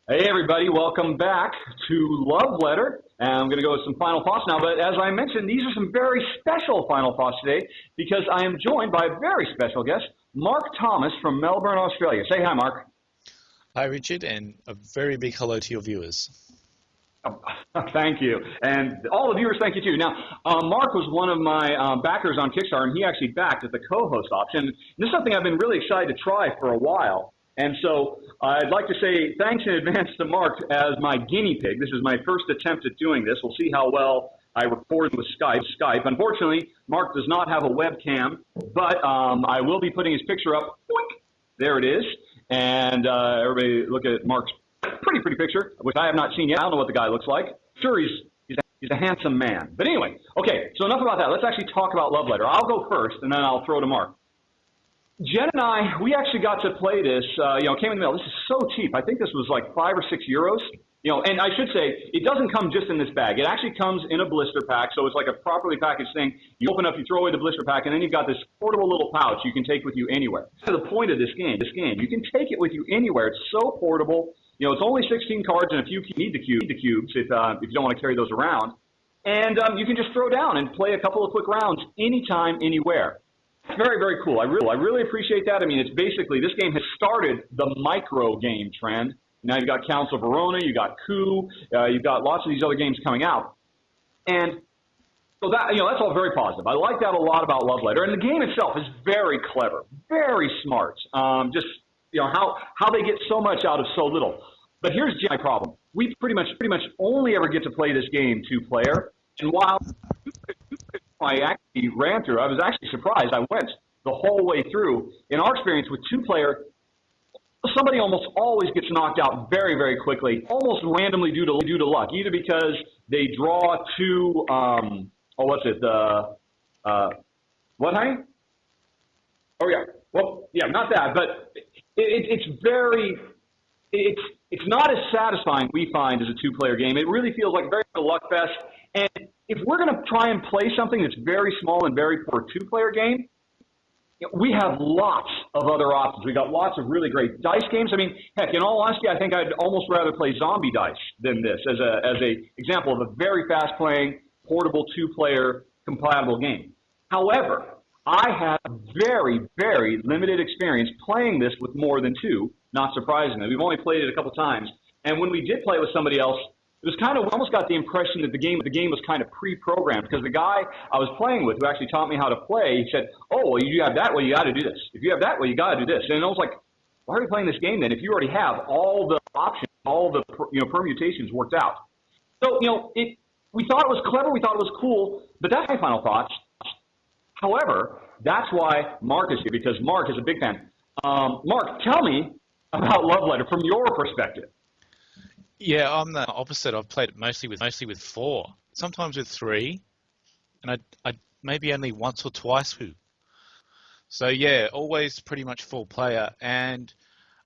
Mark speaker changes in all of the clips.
Speaker 1: Hey everybody, welcome back to Love Letter. And I'm going to go with some final thoughts now, but as I mentioned, these are some very special final thoughts today because I am joined by a very special guest, Mark Thomas from Melbourne, Australia. Say hi, Mark.
Speaker 2: Hi, Richard, and a very big hello to your viewers.
Speaker 1: Oh, thank you. And all the viewers, thank you too. Now, Mark was one of my backers on Kickstarter, and he actually backed at the co-host option. This is something I've been really excited to try for a while. And so I'd like to say thanks in advance to Mark as my guinea pig. This is my first attempt at doing this. We'll see how well I record with Skype. Unfortunately, Mark does not have a webcam, but I will be putting his picture up. Boink, there it is. And everybody look at Mark's pretty picture, which I have not seen yet. I don't know what the guy looks like. Sure, he's a handsome man. But anyway, okay, so enough about that. Let's actually talk about Love Letter. I'll go first, and then I'll throw to Mark. Jen and I, we actually got to play this, came in the mail. This is so cheap. I think this was like €5 or €6. And I should say, it doesn't come just in this bag. It actually comes in a blister pack, so it's like a properly packaged thing. You open up, you throw away the blister pack, and then you've got this portable little pouch you can take with you anywhere. To the point of this game, you can take it with you anywhere. It's so portable. It's only 16 cards and a few need the cubes if you don't want to carry those around. And you can just throw down and play a couple of quick rounds anytime, anywhere. Very, very cool. I really appreciate that. I mean, it's basically, this game has started the micro game trend. Now you've got Council Verona, you've got Coup, you've got lots of these other games coming out. And so that, that's all very positive. I like that a lot about Love Letter. And the game itself is very clever, very smart. How they get so much out of so little. But here's my problem. We pretty much only ever get to play this game two-player. And while I actually ran through, I was actually surprised. I went the whole way through. In our experience with two-player, somebody almost always gets knocked out very, very quickly, almost randomly due to luck, either because they draw two, what, honey? Oh, yeah. Well, yeah, not that, but it's not as satisfying, we find, as a two-player game. It really feels like very much a luck fest. And if we're going to try and play something that's very small and very for a two-player game, we have lots of other options. We got lots of really great dice games. I mean, heck, in all honesty, I think I'd almost rather play Zombie Dice than this as a example of a very fast-playing, portable, two-player compatible game. However, I have very, very limited experience playing this with more than two, not surprisingly. We've only played it a couple times. And when we did play with somebody else, it was kind of, we almost got the impression that the game was kind of pre-programmed because the guy I was playing with who actually taught me how to play, he said, oh, well, you have that, well, you got to do this. If you have that, well, you got to do this. And I was like, why are we playing this game then if you already have all the options, all the permutations worked out? So, we thought it was clever, we thought it was cool, but that's my final thoughts. However, that's why Mark is here, because Mark is a big fan. Mark, tell me about Love Letter from your perspective.
Speaker 2: Yeah, I'm the opposite. I've played it mostly with 4, sometimes with 3, and I maybe only once or twice with. So yeah, always pretty much full player. And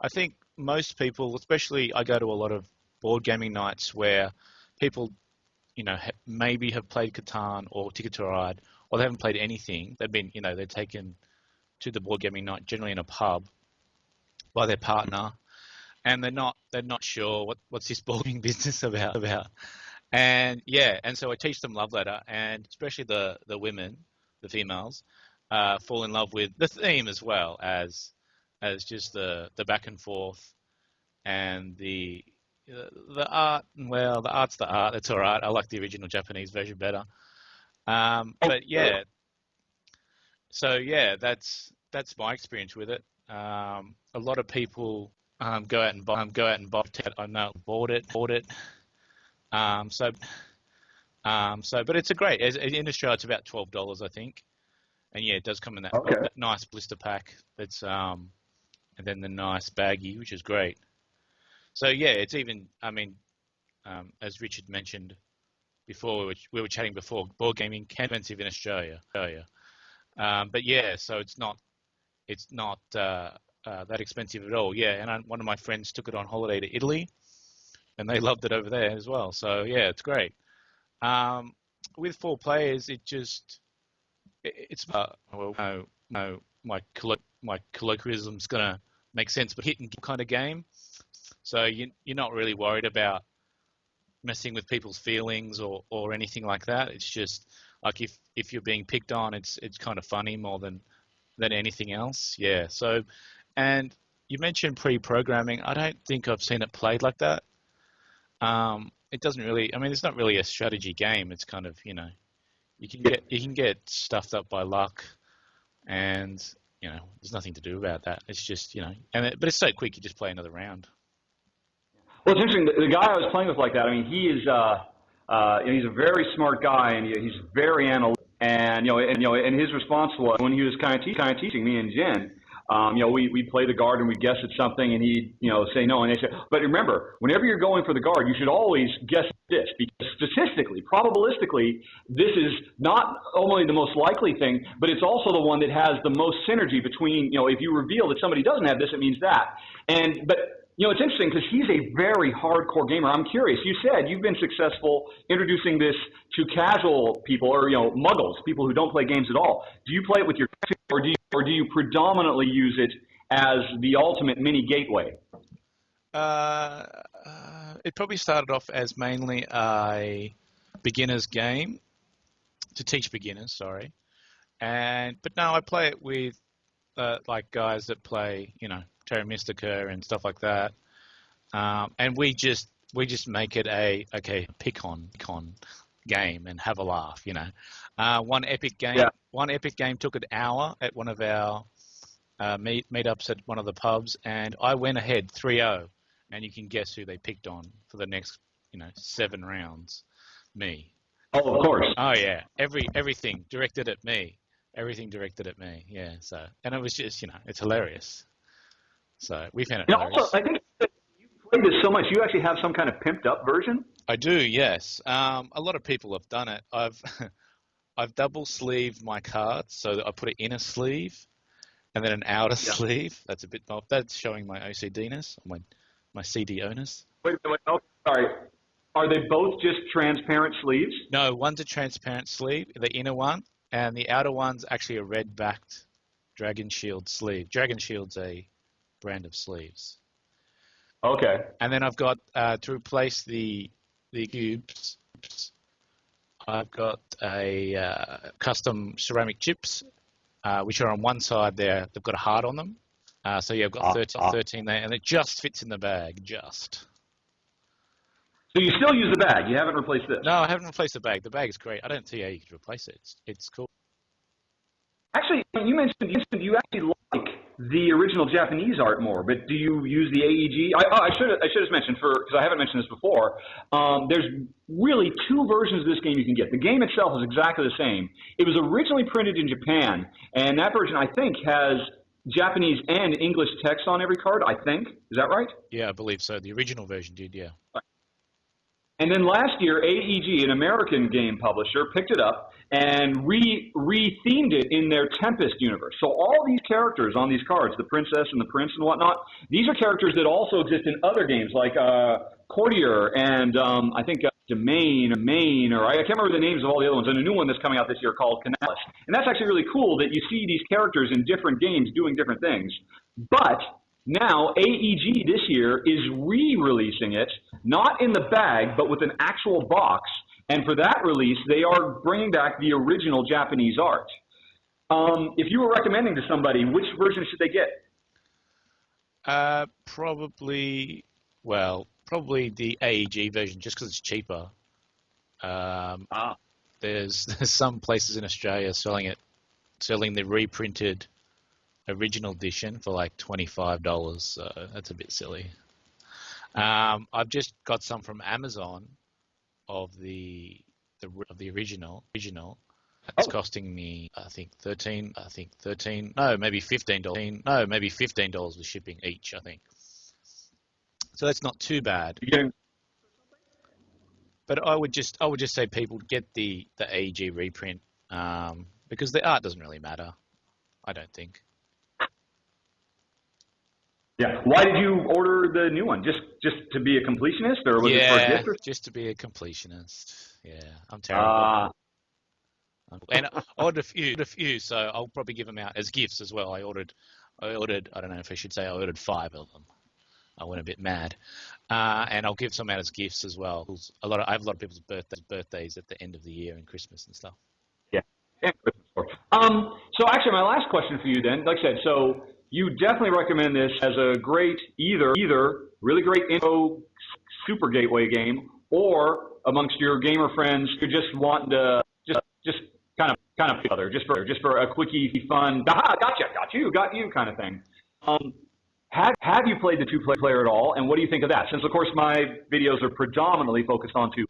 Speaker 2: I think most people, especially I go to a lot of board gaming nights where people, maybe have played Catan or Ticket to Ride, or they haven't played anything. They've been, they're taken to the board gaming night, generally in a pub, by their partner. And they're not sure what's this boarding business about. And yeah, and so I teach them Love Letter, and especially the women, the females, fall in love with the theme as well as just the back and forth and the art. Well, the art's the art. That's all right. I like the original Japanese version better. But yeah, so yeah, that's my experience with it. A lot of people go out and buy it. I know bought it. But it's a great. In Australia, it's about $12, I think. And yeah, it does come in that nice blister pack. That's and then the nice baggie, which is great. So yeah, it's even. I mean, as Richard mentioned before, we were chatting before. Board gaming can be expensive in Australia. But yeah, so it's not that expensive at all. Yeah, and one of my friends took it on holiday to Italy, and they loved it over there as well. So yeah, it's great. With 4 players, it's my colloquialism's gonna make sense, but hit and kill kind of game. So you're not really worried about messing with people's feelings or anything like that. It's just like if you're being picked on, it's kind of funny more than anything else. Yeah. So, and you mentioned pre-programming. I don't think I've seen it played like that. It doesn't really. I mean, it's not really a strategy game. It's kind of, you can get stuffed up by luck, and there's nothing to do about that. It's just but it's so quick. You just play another round.
Speaker 1: Well, it's interesting. The guy I was playing with like that, I mean, he is he's a very smart guy, and he's very analytical. And his response was when he was kind of teaching me and Jen. We play the guard and we guess at something, and he'd say no, and they say. But remember, whenever you're going for the guard, you should always guess this, because statistically, probabilistically, this is not only the most likely thing, but it's also the one that has the most synergy between. If you reveal that somebody doesn't have this, it means that. But it's interesting because he's a very hardcore gamer. I'm curious. You said you've been successful introducing this to casual people or muggles, people who don't play games at all. Do you play it with your kids, or do you predominantly use it as the ultimate mini gateway?
Speaker 2: It probably started off as mainly a beginner's game to teach beginners. Sorry, but now I play it with like guys that play Terra Mystica and stuff like that, and we just make it a pick on game and have a laugh. One epic game took an hour at one of our meetups at one of the pubs, and I went ahead 3-0, and you can guess who they picked on for the next 7 rounds. Me.
Speaker 1: Oh, of course.
Speaker 2: Oh yeah, everything directed at me. Everything directed at me. Yeah. So, and it was just it's hilarious. So we found it hilarious.
Speaker 1: Also, I think that you played this so much, you actually have some kind of pimped up version?
Speaker 2: I do, yes. A lot of people have done it. I've double sleeved my cards, so that I put an inner sleeve and then an outer sleeve. That's a bit more. That's showing my OCD-ness, my CDO-ness.
Speaker 1: Wait. Oh, sorry. Are they both just transparent sleeves?
Speaker 2: No, one's a transparent sleeve, the inner one, and the outer one's actually a red-backed Dragon Shield sleeve. Dragon Shield's a brand of sleeves.
Speaker 1: Okay.
Speaker 2: And then I've got to replace the cubes. I've got a custom ceramic chips, which are on one side there. They've got a heart on them. So yeah, I've got 13 there, and it just fits in the bag, just.
Speaker 1: So you still use the bag? You haven't replaced this?
Speaker 2: No, I haven't replaced the bag. The bag is great. I don't see how you could replace it. It's cool.
Speaker 1: Actually, you mentioned you actually like the original Japanese art more, but do you use the AEG? I should have mentioned, because I haven't mentioned this before. There's really 2 versions of this game you can get. The game itself is exactly the same. It was originally printed in Japan, and that version I think has Japanese and English text on every card. I think, is that right?
Speaker 2: Yeah, I believe so. The original version did, yeah.
Speaker 1: And then last year, AEG, an American game publisher, picked it up and re-themed it in their Tempest universe. So all these characters on these cards, the princess and the prince and whatnot, these are characters that also exist in other games like Courtier and I think Domain, or I can't remember the names of all the other ones, and a new one that's coming out this year called Canales. And that's actually really cool that you see these characters in different games doing different things. But now, AEG this year is re-releasing it, not in the bag, but with an actual box. And for that release, they are bringing back the original Japanese art. If you were recommending to somebody, which version should they get?
Speaker 2: Probably the AEG version, just because it's cheaper. There's some places in Australia selling the reprinted original edition for like $25, so that's a bit silly. I've just got some from Amazon of the original. It's costing me maybe $15. No, maybe $15 with shipping each, I think. So that's not too bad.
Speaker 1: Yeah.
Speaker 2: But I would just say people get the AEG reprint because the art doesn't really matter, I don't think.
Speaker 1: Yeah. Why did you order the new one? Just to be a completionist, or was it for a gift?
Speaker 2: Just to be a completionist. Yeah, I'm terrible. And I ordered a few, so I'll probably give them out as gifts as well. I ordered. I don't know if I should say I ordered 5 of them. I went a bit mad. And I'll give some out as gifts as well. I have a lot of people's birthdays at the end of the year and Christmas and stuff.
Speaker 1: Yeah. And Christmas store. So actually, my last question for you then, like I said, so you definitely recommend this as a great either really great intro super gateway game, or amongst your gamer friends who just want to just kind of other just for a quick easy fun got you kind of thing. Have you played the two-player at all, and what do you think of that? Since of course my videos are predominantly focused on two.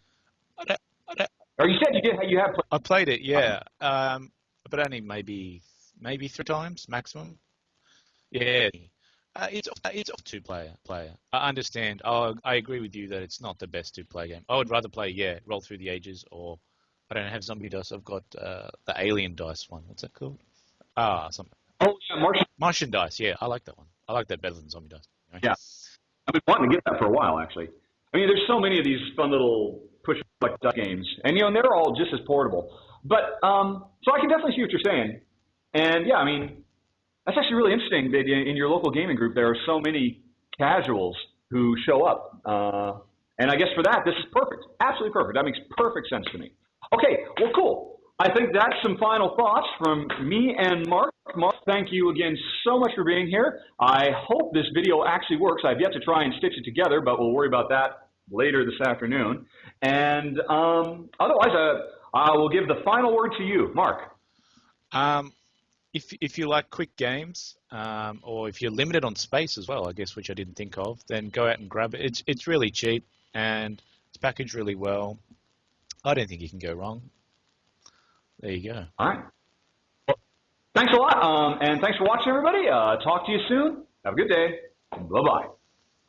Speaker 1: Or you said you have played.
Speaker 2: I played it, yeah, but only maybe 3 times maximum. Yeah, it's off two-player. I understand. I agree with you that it's not the best two-player game. I would rather play Roll Through the Ages, or I don't have zombie dice. I've got the alien dice one. What's that called? Something.
Speaker 1: Oh, yeah,
Speaker 2: Martian dice. Yeah, I like that one. I like that better than zombie dice. Anyway.
Speaker 1: Yeah, I've been wanting to get that for a while actually. I mean, there's so many of these fun little push like duck games, and and they're all just as portable. But so I can definitely see what you're saying, and yeah, I mean, that's actually really interesting that in your local gaming group there are so many casuals who show up, and I guess for that this is perfect, absolutely perfect. That makes perfect sense to me. Okay, well, cool. I think that's some final thoughts from me and Mark. Mark, thank you again so much for being here. I hope this video actually works. I've yet to try and stitch it together, but we'll worry about that later this afternoon. And otherwise, I will give the final word to you, Mark.
Speaker 2: If you like quick games, or if you're limited on space as well, I guess, which I didn't think of, then go out and grab it. It's really cheap and it's packaged really well. I don't think you can go wrong. There you go.
Speaker 1: All right. Well, thanks a lot, and thanks for watching, everybody. Talk to you soon. Have a good day. Bye-bye.